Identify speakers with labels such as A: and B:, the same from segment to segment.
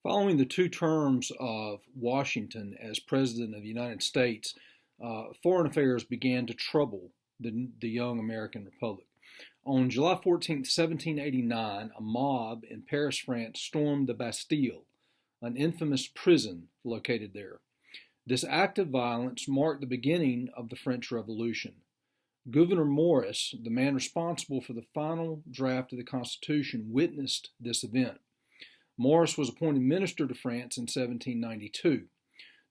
A: Following the two terms of Washington as President of the United States, foreign affairs began to trouble the young American Republic. On July 14, 1789, a mob in Paris, France stormed the Bastille, an infamous prison located there. This act of violence marked the beginning of the French Revolution. Gouverneur Morris, the man responsible for the final draft of the Constitution, witnessed this event. Morris was appointed minister to France in 1792.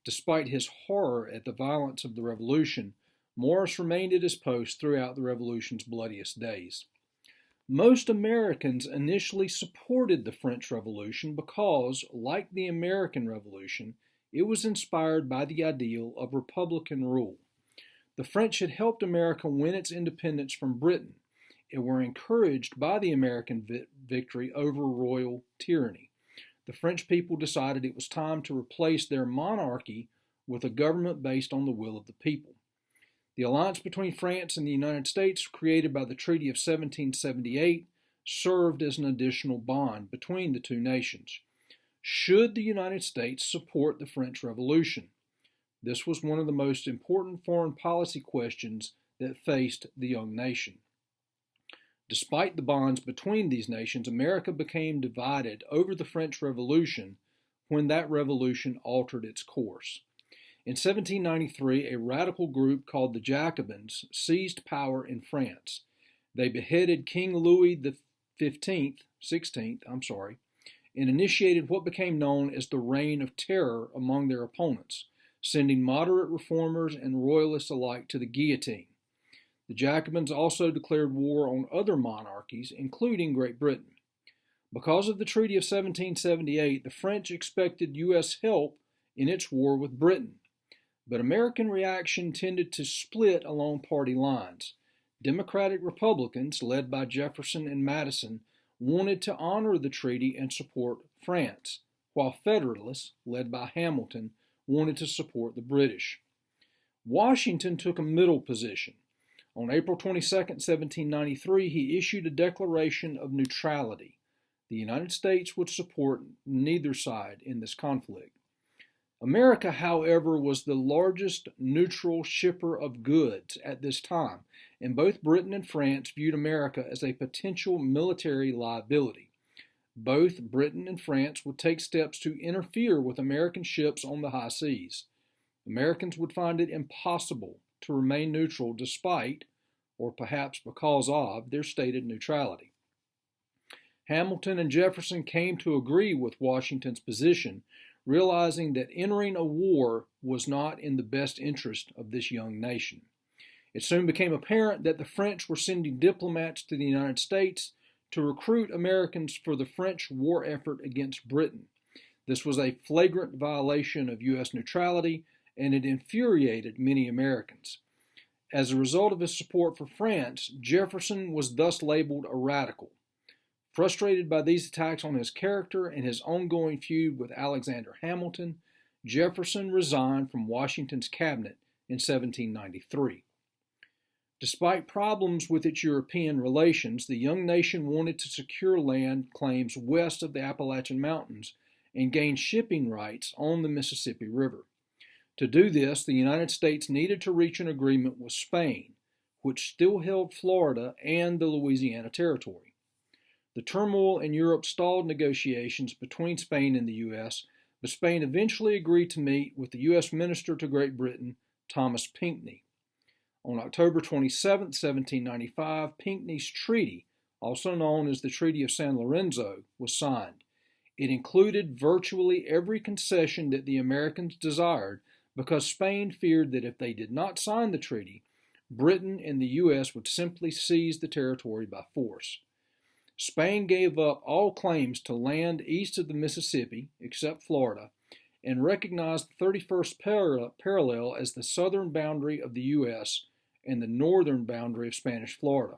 A: Despite his horror at the violence of the revolution, Morris remained at his post throughout the revolution's bloodiest days. Most Americans initially supported the French Revolution because, like the American Revolution, it was inspired by the ideal of republican rule. The French had helped America win its independence from Britain and were encouraged by the American victory over royal tyranny. The French people decided it was time to replace their monarchy with a government based on the will of the people. The alliance between France and the United States, created by the Treaty of 1778, served as an additional bond between the two nations. Should the United States support the French Revolution? This was one of the most important foreign policy questions that faced the young nation. Despite the bonds between these nations, America became divided over the French Revolution when that revolution altered its course. In 1793, a radical group called the Jacobins seized power in France. They beheaded King Louis XVI, and initiated what became known as the Reign of Terror among their opponents, sending moderate reformers and royalists alike to the guillotine. The Jacobins also declared war on other monarchies, including Great Britain. Because of the Treaty of 1778, the French expected U.S. help in its war with Britain. But American reaction tended to split along party lines. Democratic Republicans, led by Jefferson and Madison, wanted to honor the treaty and support France, while Federalists, led by Hamilton, wanted to support the British. Washington took a middle position. On April 22, 1793, he issued a declaration of neutrality. The United States would support neither side in this conflict. America, however, was the largest neutral shipper of goods at this time, and both Britain and France viewed America as a potential military liability. Both Britain and France would take steps to interfere with American ships on the high seas. Americans would find it impossible to remain neutral despite, or perhaps because of, their stated neutrality. Hamilton and Jefferson came to agree with Washington's position, realizing that entering a war was not in the best interest of this young nation. It soon became apparent that the French were sending diplomats to the United States to recruit Americans for the French war effort against Britain. This was a flagrant violation of U.S. neutrality, and it infuriated many Americans. As a result of his support for France, Jefferson was thus labeled a radical. Frustrated by these attacks on his character and his ongoing feud with Alexander Hamilton, Jefferson resigned from Washington's cabinet in 1793. Despite problems with its European relations, the young nation wanted to secure land claims west of the Appalachian Mountains and gain shipping rights on the Mississippi River. To do this, the United States needed to reach an agreement with Spain, which still held Florida and the Louisiana Territory. The turmoil in Europe stalled negotiations between Spain and the U.S., but Spain eventually agreed to meet with the U.S. Minister to Great Britain, Thomas Pinckney. On October 27, 1795, Pinckney's treaty, also known as the Treaty of San Lorenzo, was signed. It included virtually every concession that the Americans desired, because Spain feared that if they did not sign the treaty, Britain and the U.S. would simply seize the territory by force. Spain gave up all claims to land east of the Mississippi, except Florida, and recognized the 31st parallel as the southern boundary of the U.S. and the northern boundary of Spanish Florida.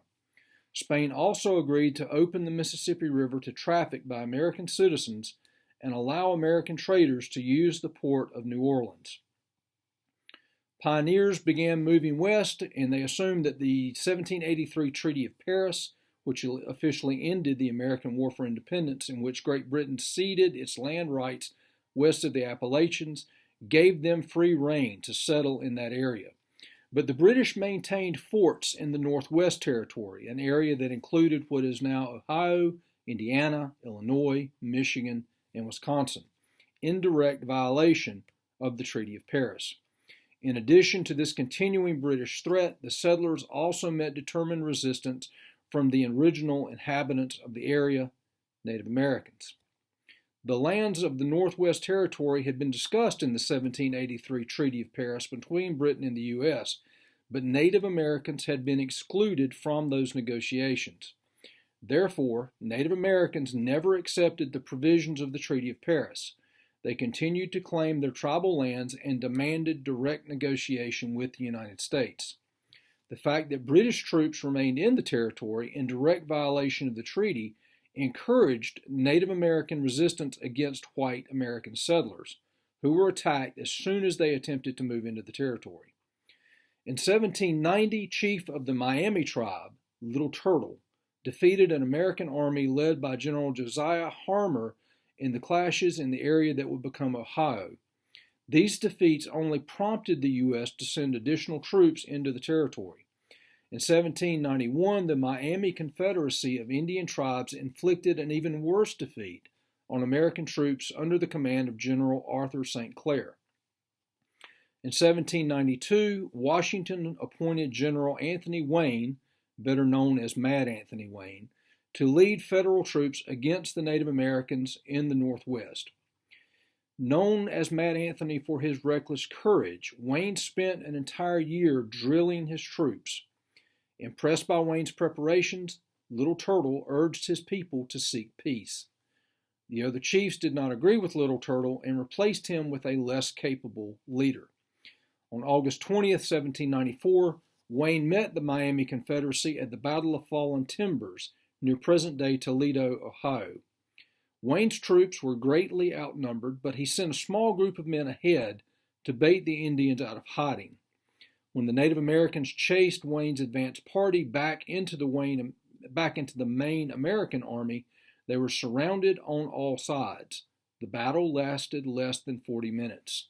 A: Spain also agreed to open the Mississippi River to traffic by American citizens and allow American traders to use the port of New Orleans. Pioneers began moving west, and they assumed that the 1783 Treaty of Paris which officially ended the American War for Independence, in which Great Britain ceded its land rights west of the Appalachians, gave them free rein to settle in that area. But the British maintained forts in the Northwest Territory, an area that included what is now Ohio, Indiana, Illinois, Michigan, and Wisconsin, in direct violation of the Treaty of Paris. In addition to this continuing British threat, the settlers also met determined resistance from the original inhabitants of the area, Native Americans. The lands of the Northwest Territory had been discussed in the 1783 Treaty of Paris between Britain and the U.S., but Native Americans had been excluded from those negotiations. Therefore, Native Americans never accepted the provisions of the Treaty of Paris. They continued to claim their tribal lands and demanded direct negotiation with the United States. The fact that British troops remained in the territory in direct violation of the treaty encouraged Native American resistance against white American settlers, who were attacked as soon as they attempted to move into the territory. In 1790, chief of the Miami tribe, Little Turtle, defeated an American army led by General Josiah Harmer in the clashes in the area that would become Ohio. These defeats only prompted the U.S. to send additional troops into the territory. In 1791, the Miami Confederacy of Indian tribes inflicted an even worse defeat on American troops under the command of General Arthur St. Clair. In 1792, Washington appointed General Anthony Wayne, better known as Mad Anthony Wayne, to lead federal troops against the Native Americans in the Northwest. Known as Mad Anthony for his reckless courage, Wayne spent an entire year drilling his troops. Impressed by Wayne's preparations, Little Turtle urged his people to seek peace. The other chiefs did not agree with Little Turtle and replaced him with a less capable leader. On August 20th, 1794, Wayne met the Miami Confederacy at the Battle of Fallen Timbers near present-day Toledo, Ohio. Wayne's troops were greatly outnumbered, but he sent a small group of men ahead to bait the Indians out of hiding. When the Native Americans chased Wayne's advance party back into the main American army, they were surrounded on all sides. The battle lasted less than 40 minutes.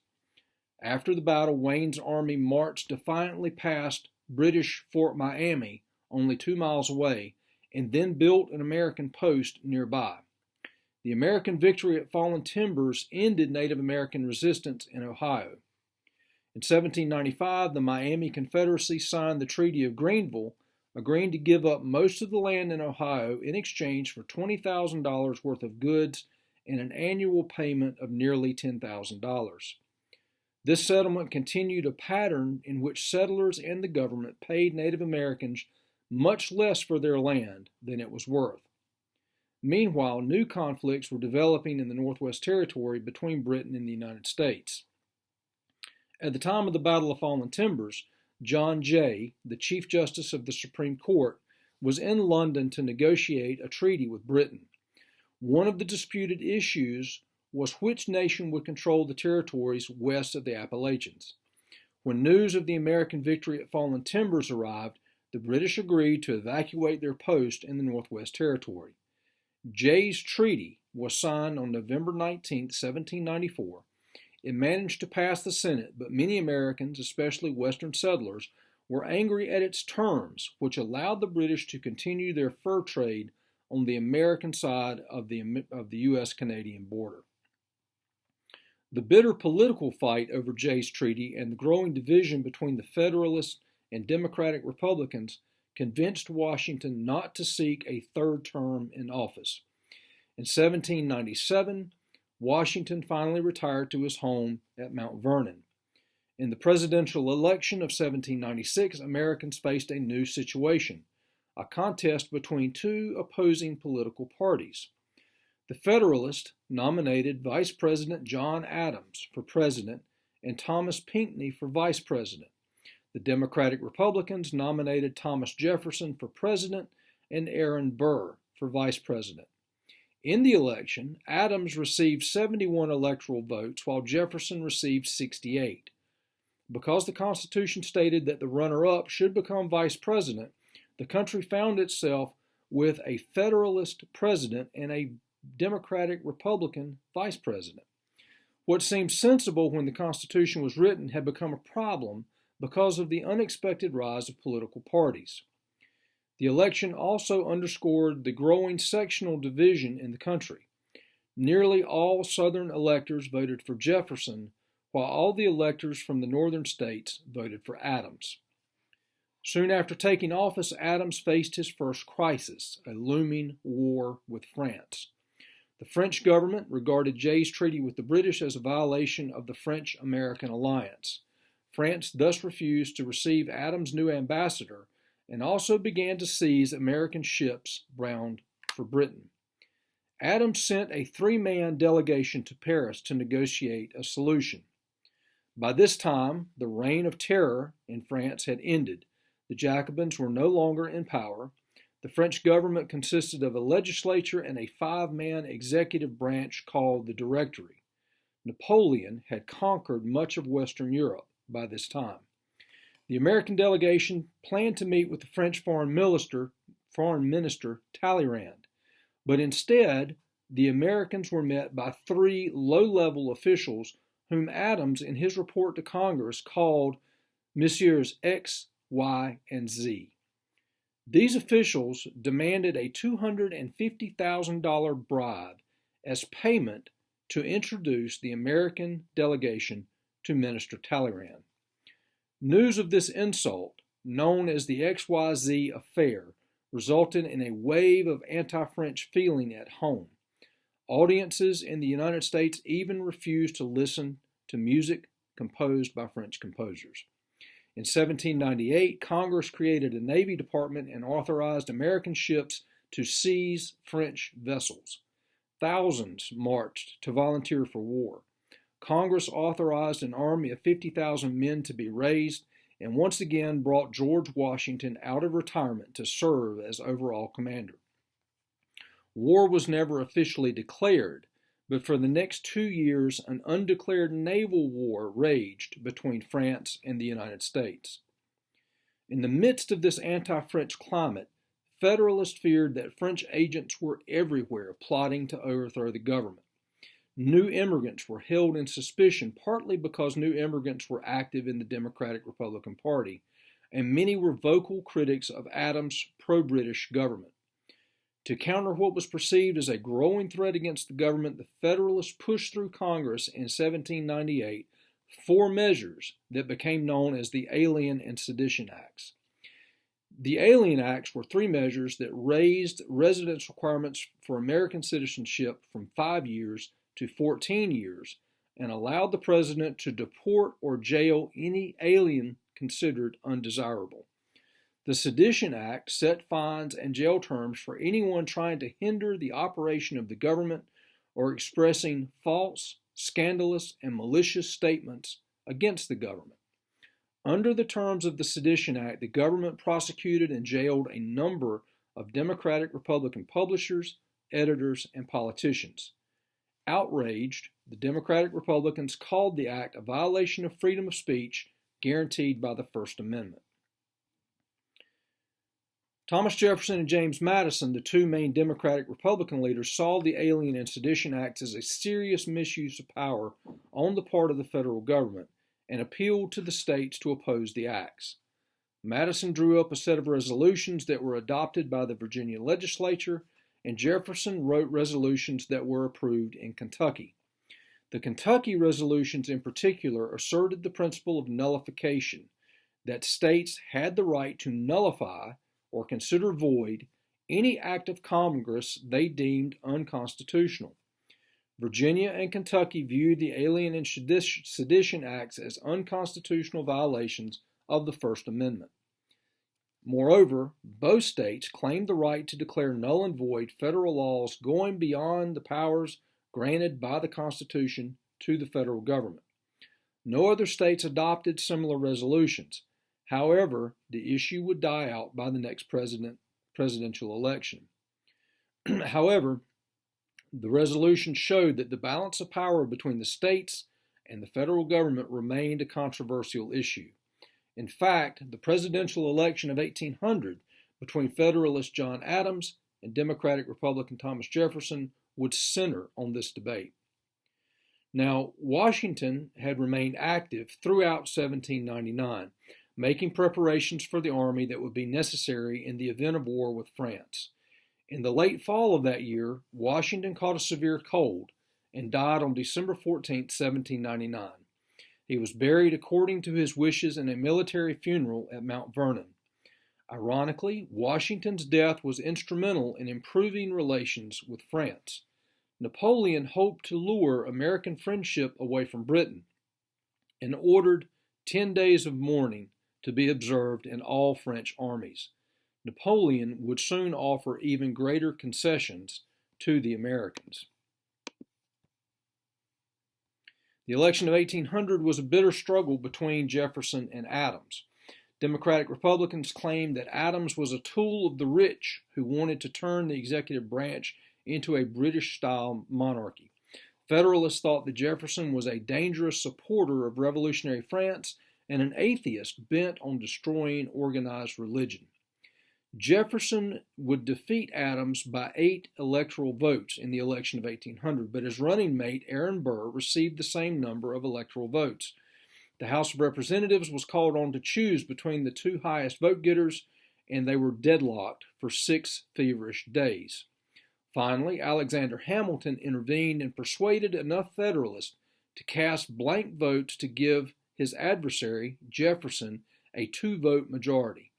A: After the battle, Wayne's army marched defiantly past British Fort Miami, only 2 miles away, and then built an American post nearby. The American victory at Fallen Timbers ended Native American resistance in Ohio. In 1795, the Miami Confederacy signed the Treaty of Greenville, agreeing to give up most of the land in Ohio in exchange for $20,000 worth of goods and an annual payment of nearly $10,000. This settlement continued a pattern in which settlers and the government paid Native Americans much less for their land than it was worth. Meanwhile, new conflicts were developing in the Northwest Territory between Britain and the United States. At the time of the Battle of Fallen Timbers, John Jay, the Chief Justice of the Supreme Court, was in London to negotiate a treaty with Britain. One of the disputed issues was which nation would control the territories west of the Appalachians. When news of the American victory at Fallen Timbers arrived, the British agreed to evacuate their post in the Northwest Territory. Jay's treaty was signed on November 19, 1794. It managed to pass the Senate, but many Americans, especially Western settlers, were angry at its terms, which allowed the British to continue their fur trade on the American side of the U.S.-Canadian border. The bitter political fight over Jay's treaty and the growing division between the Federalists and Democratic Republicans convinced Washington not to seek a third term in office. In 1797, Washington finally retired to his home at Mount Vernon. In the presidential election of 1796, Americans faced a new situation, a contest between two opposing political parties. The Federalists nominated Vice President John Adams for president and Thomas Pinckney for vice president. The Democratic Republicans nominated Thomas Jefferson for president and Aaron Burr for vice president. In the election, Adams received 71 electoral votes while Jefferson received 68. Because the Constitution stated that the runner-up should become vice president, the country found itself with a Federalist president and a Democratic-Republican vice president. What seemed sensible when the Constitution was written had become a problem because of the unexpected rise of political parties. The election also underscored the growing sectional division in the country. Nearly all Southern electors voted for Jefferson, while all the electors from the northern states voted for Adams. Soon after taking office, Adams faced his first crisis, a looming war with France. The French government regarded Jay's treaty with the British as a violation of the French-American alliance. France thus refused to receive Adams' new ambassador and also began to seize American ships bound for Britain. Adams sent a three-man delegation to Paris to negotiate a solution. By this time, the reign of terror in France had ended. The Jacobins were no longer in power. The French government consisted of a legislature and a five-man executive branch called the Directory. Napoleon had conquered much of Western Europe by this time. The American delegation planned to meet with the French Foreign Minister Talleyrand, but instead, the Americans were met by three low-level officials whom Adams, in his report to Congress, called Messieurs X, Y, and Z. These officials demanded a $250,000 bribe as payment to introduce the American delegation to Minister Talleyrand. News of this insult, known as the XYZ affair, resulted in a wave of anti-French feeling at home. Audiences in the United States even refused to listen to music composed by French composers. In 1798, Congress created a Navy Department and authorized American ships to seize French vessels. Thousands marched to volunteer for war. Congress authorized an army of 50,000 men to be raised and once again brought George Washington out of retirement to serve as overall commander. War was never officially declared, but for the next 2 years, an undeclared naval war raged between France and the United States. In the midst of this anti-French climate, Federalists feared that French agents were everywhere plotting to overthrow the government. New immigrants were held in suspicion partly because new immigrants were active in the Democratic-Republican Party, and many were vocal critics of Adams' pro-British government. To counter what was perceived as a growing threat against the government, the Federalists pushed through Congress in 1798 four measures that became known as the Alien and Sedition Acts. The Alien Acts were three measures that raised residence requirements for American citizenship from 5 years to 14 years and allowed the president to deport or jail any alien considered undesirable. The Sedition Act set fines and jail terms for anyone trying to hinder the operation of the government or expressing false, scandalous, and malicious statements against the government. Under the terms of the Sedition Act, the government prosecuted and jailed a number of Democratic-Republican publishers, editors, and politicians. Outraged, the Democratic-Republicans called the act a violation of freedom of speech guaranteed by the First Amendment. Thomas Jefferson and James Madison, the two main Democratic-Republican leaders, saw the Alien and Sedition Acts as a serious misuse of power on the part of the federal government and appealed to the states to oppose the acts. Madison drew up a set of resolutions that were adopted by the Virginia legislature, and Jefferson wrote resolutions that were approved in Kentucky. The Kentucky resolutions in particular asserted the principle of nullification, that states had the right to nullify or consider void any act of Congress they deemed unconstitutional. Virginia and Kentucky viewed the Alien and Sedition Acts as unconstitutional violations of the First Amendment. Moreover, both states claimed the right to declare null and void federal laws going beyond the powers granted by the Constitution to the federal government. No other states adopted similar resolutions. However, the issue would die out by the next presidential election. However, the resolution showed that the balance of power between the states and the federal government remained a controversial issue. In fact, the presidential election of 1800 between Federalist John Adams and Democratic Republican Thomas Jefferson would center on this debate. Now, Washington had remained active throughout 1799, making preparations for the army that would be necessary in the event of war with France. In the late fall of that year, Washington caught a severe cold and died on December 14, 1799. He was buried according to his wishes in a military funeral at Mount Vernon. Ironically, Washington's death was instrumental in improving relations with France. Napoleon hoped to lure American friendship away from Britain and ordered 10 days of mourning to be observed in all French armies. Napoleon would soon offer even greater concessions to the Americans. The election of 1800 was a bitter struggle between Jefferson and Adams. Democratic Republicans claimed that Adams was a tool of the rich who wanted to turn the executive branch into a British-style monarchy. Federalists thought that Jefferson was a dangerous supporter of revolutionary France and an atheist bent on destroying organized religion. Jefferson would defeat Adams by 8 electoral votes in the election of 1800, but his running mate, Aaron Burr, received the same number of electoral votes. The House of Representatives was called on to choose between the two highest vote getters, and they were deadlocked for 6 feverish days. Finally, Alexander Hamilton intervened and persuaded enough Federalists to cast blank votes to give his adversary, Jefferson, a 2-vote majority.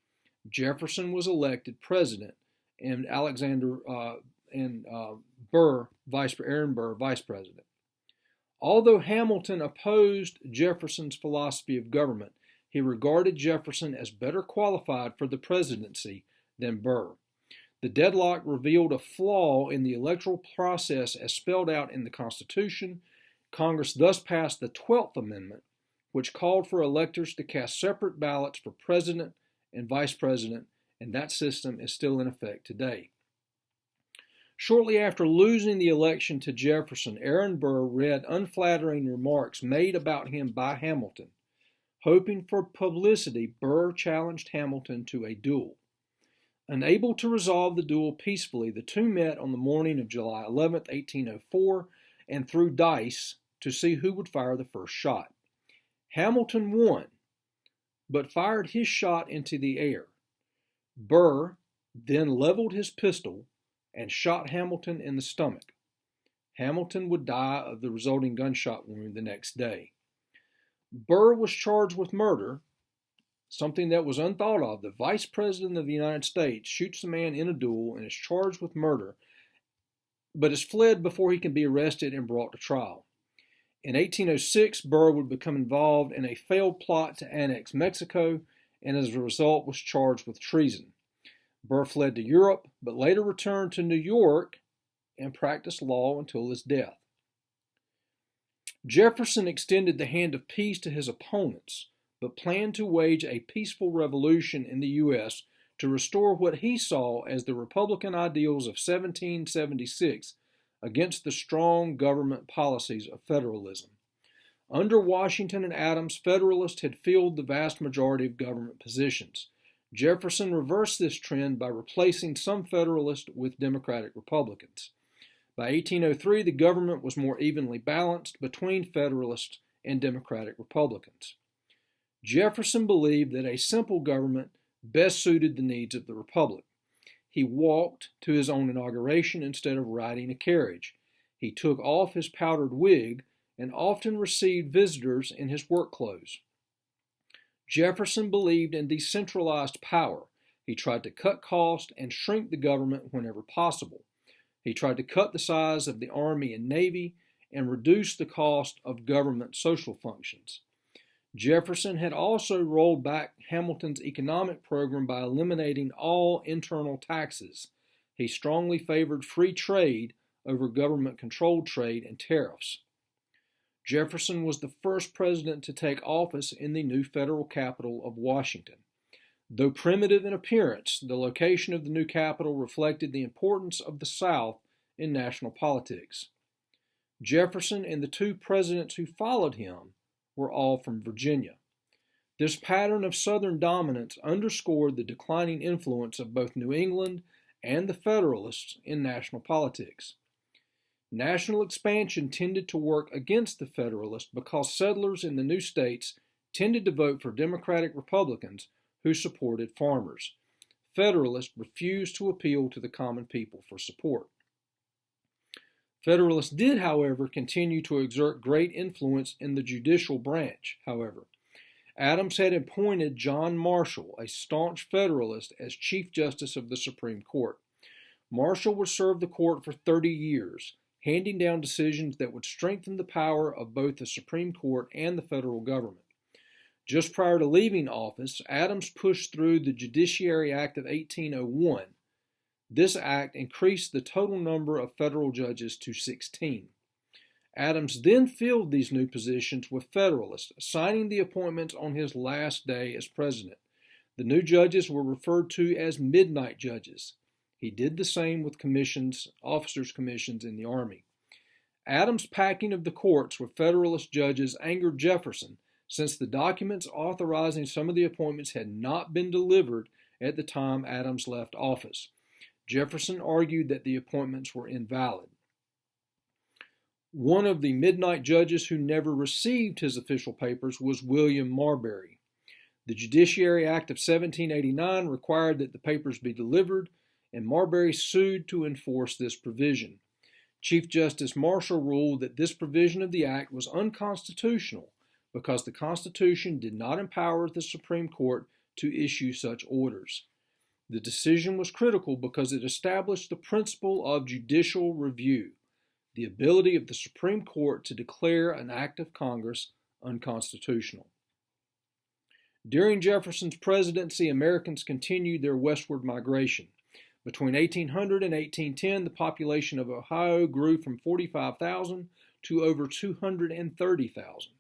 A: Jefferson was elected president, and Aaron Burr, vice president. Although Hamilton opposed Jefferson's philosophy of government, he regarded Jefferson as better qualified for the presidency than Burr. The deadlock revealed a flaw in the electoral process as spelled out in the Constitution. Congress thus passed the 12th Amendment, which called for electors to cast separate ballots for president and vice president, and that system is still in effect today. Shortly after losing the election to Jefferson, Aaron Burr read unflattering remarks made about him by Hamilton. Hoping for publicity, Burr challenged Hamilton to a duel. Unable to resolve the duel peacefully, the two met on the morning of July 11, 1804, and threw dice to see who would fire the first shot. Hamilton won, but fired his shot into the air. Burr then leveled his pistol and shot Hamilton in the stomach. Hamilton would die of the resulting gunshot wound the next day. Burr was charged with murder, something that was unthought of. The Vice President of the United States shoots a man in a duel and is charged with murder, but is fled before he can be arrested and brought to trial. In 1806, Burr would become involved in a failed plot to annex Mexico, and as a result was charged with treason. Burr fled to Europe, but later returned to New York and practiced law until his death. Jefferson extended the hand of peace to his opponents, but planned to wage a peaceful revolution in the U.S. to restore what he saw as the Republican ideals of 1776 against the strong government policies of federalism. Under Washington and Adams, Federalists had filled the vast majority of government positions. Jefferson reversed this trend by replacing some Federalists with Democratic Republicans. By 1803, the government was more evenly balanced between Federalists and Democratic Republicans. Jefferson believed that a simple government best suited the needs of the Republic. He walked to his own inauguration instead of riding a carriage. He took off his powdered wig and often received visitors in his work clothes. Jefferson believed in decentralized power. He tried to cut costs and shrink the government whenever possible. He tried to cut the size of the Army and Navy and reduce the cost of government social functions. Jefferson had also rolled back Hamilton's economic program by eliminating all internal taxes. He strongly favored free trade over government-controlled trade and tariffs. Jefferson was the first president to take office in the new federal capital of Washington. Though primitive in appearance, the location of the new capital reflected the importance of the South in national politics. Jefferson and the two presidents who followed him were all from Virginia. This pattern of Southern dominance underscored the declining influence of both New England and the Federalists in national politics. National expansion tended to work against the Federalists because settlers in the new states tended to vote for Democratic Republicans who supported farmers. Federalists refused to appeal to the common people for support. Federalists did, however, continue to exert great influence in the judicial branch, however. Adams had appointed John Marshall, a staunch Federalist, as Chief Justice of the Supreme Court. Marshall would serve the court for 30 years, handing down decisions that would strengthen the power of both the Supreme Court and the federal government. Just prior to leaving office, Adams pushed through the Judiciary Act of 1801. This act increased the total number of federal judges to 16. Adams then filled these new positions with Federalists, signing the appointments on his last day as president. The new judges were referred to as midnight judges. He did the same with officers' commissions in the Army. Adams' packing of the courts with Federalist judges angered Jefferson, since the documents authorizing some of the appointments had not been delivered at the time Adams left office. Jefferson argued that the appointments were invalid. One of the midnight judges who never received his official papers was William Marbury. The Judiciary Act of 1789 required that the papers be delivered, and Marbury sued to enforce this provision. Chief Justice Marshall ruled that this provision of the act was unconstitutional because the Constitution did not empower the Supreme Court to issue such orders. The decision was critical because it established the principle of judicial review, the ability of the Supreme Court to declare an act of Congress unconstitutional. During Jefferson's presidency, Americans continued their westward migration. Between 1800 and 1810, the population of Ohio grew from 45,000 to over 230,000.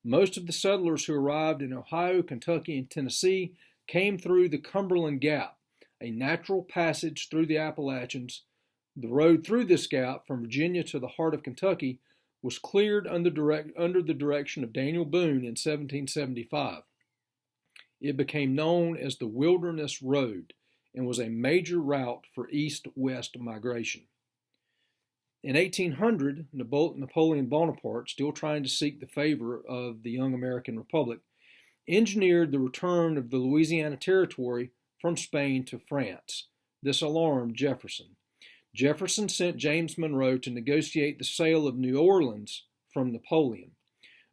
A: Most of the settlers who arrived in Ohio, Kentucky, and Tennessee came through the Cumberland Gap, a natural passage through the Appalachians. The road through this gap from Virginia to the heart of Kentucky was cleared under the direction of Daniel Boone in 1775. It became known as the Wilderness Road and was a major route for east-west migration. In 1800, Napoleon Bonaparte, still trying to seek the favor of the young American Republic, engineered the return of the Louisiana Territory from Spain to France. This alarmed Jefferson. Jefferson sent James Monroe to negotiate the sale of New Orleans from Napoleon.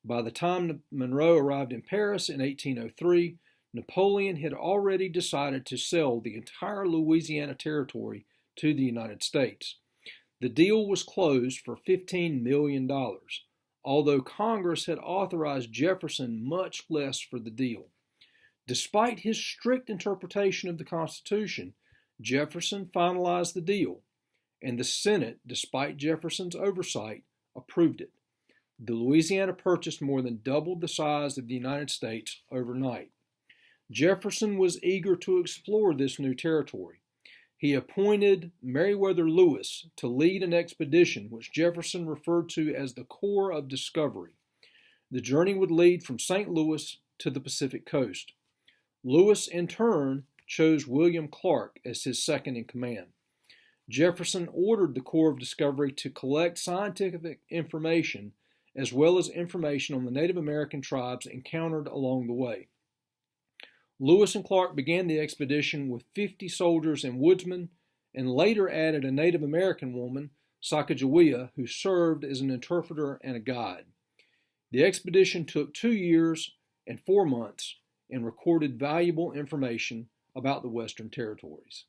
A: By the time Monroe arrived in Paris in 1803, Napoleon had already decided to sell the entire Louisiana Territory to the United States. The deal was closed for $15 million, although Congress had authorized Jefferson much less for the deal. Despite his strict interpretation of the Constitution, Jefferson finalized the deal, and the Senate, despite Jefferson's oversight, approved it. The Louisiana purchase more than doubled the size of the United States overnight. Jefferson was eager to explore this new territory. He appointed Meriwether Lewis to lead an expedition which Jefferson referred to as the Corps of Discovery. The journey would lead from St. Louis to the Pacific coast. Lewis, in turn, chose William Clark as his second in command. Jefferson ordered the Corps of Discovery to collect scientific information as well as information on the Native American tribes encountered along the way. Lewis and Clark began the expedition with 50 soldiers and woodsmen, and later added a Native American woman, Sacagawea, who served as an interpreter and a guide. The expedition took 2 years and 4 months and recorded valuable information about the Western Territories.